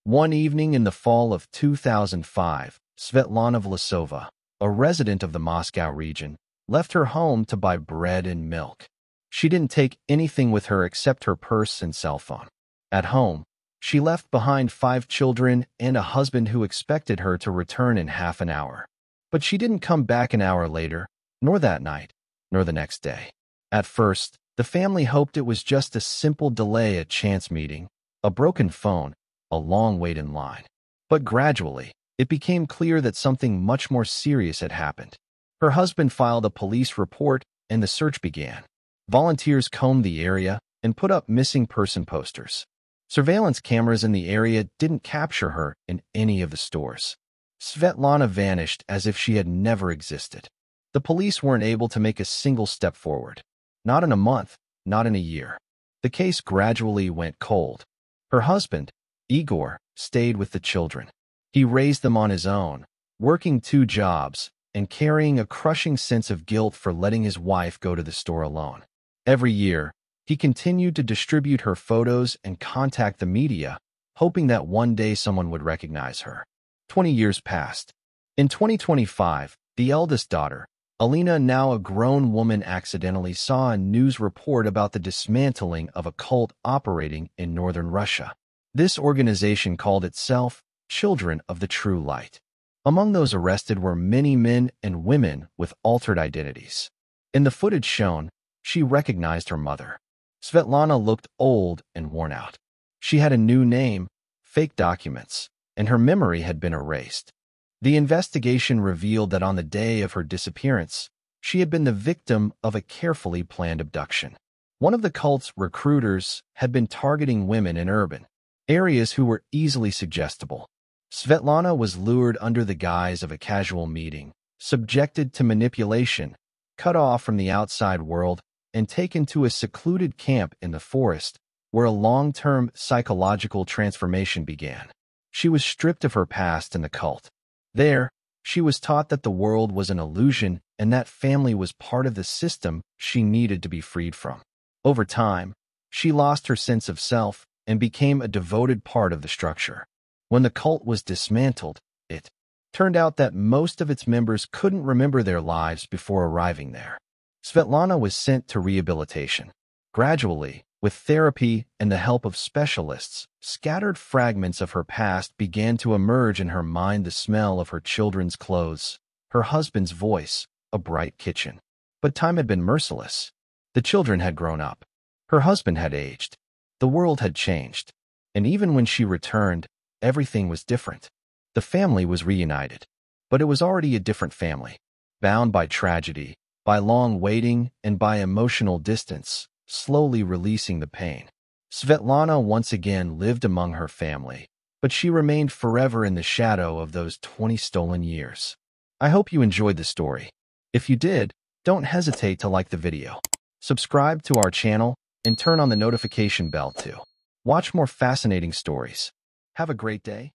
One evening in the fall of 2005, Svetlana Vlasova, a resident of the Moscow region, left her home to buy bread and milk. She didn't take anything with her except her purse and cell phone. At home, she left behind 5 children and a husband who expected her to return in half an hour. But she didn't come back an hour later, nor that night, nor the next day. At first, the family hoped it was just a simple delay at chance meeting, a broken phone, a long wait in line. But gradually, it became clear that something much more serious had happened. Her husband filed a police report and the search began. Volunteers combed the area and put up missing person posters. Surveillance cameras in the area didn't capture her in any of the stores. Svetlana vanished as if she had never existed. The police weren't able to make a single step forward. Not in a month, not in a year. The case gradually went cold. Her husband, Igor, stayed with the children. He raised them on his own, working 2 jobs and carrying a crushing sense of guilt for letting his wife go to the store alone. Every year, he continued to distribute her photos and contact the media, hoping that one day someone would recognize her. 20 years passed. In 2025, the eldest daughter, Alina, now a grown woman, accidentally saw a news report about the dismantling of a cult operating in northern Russia. This organization called itself Children of the True Light. Among those arrested were many men and women with altered identities. In the footage shown, she recognized her mother. Svetlana looked old and worn out. She had a new name, fake documents, and her memory had been erased. The investigation revealed that on the day of her disappearance, she had been the victim of a carefully planned abduction. One of the cult's recruiters had been targeting women in urban areas who were easily suggestible. Svetlana was lured under the guise of a casual meeting, subjected to manipulation, cut off from the outside world, and taken to a secluded camp in the forest where a long-term psychological transformation began. She was stripped of her past in the cult. There, she was taught that the world was an illusion and that family was part of the system she needed to be freed from. Over time, she lost her sense of self and became a devoted part of the structure. When the cult was dismantled, it turned out that most of its members couldn't remember their lives before arriving there. Svetlana was sent to rehabilitation. Gradually, with therapy and the help of specialists, scattered fragments of her past began to emerge in her mind: the smell of her children's clothes, her husband's voice, a bright kitchen. But time had been merciless. The children had grown up. Her husband had aged. The world had changed. And even when she returned, everything was different. The family was reunited. But it was already a different family, bound by tragedy, by long waiting, and by emotional distance, slowly releasing the pain. Svetlana once again lived among her family, but she remained forever in the shadow of those 20 stolen years. I hope you enjoyed the story. If you did, don't hesitate to like the video, subscribe to our channel, and turn on the notification bell to watch more fascinating stories. Have a great day.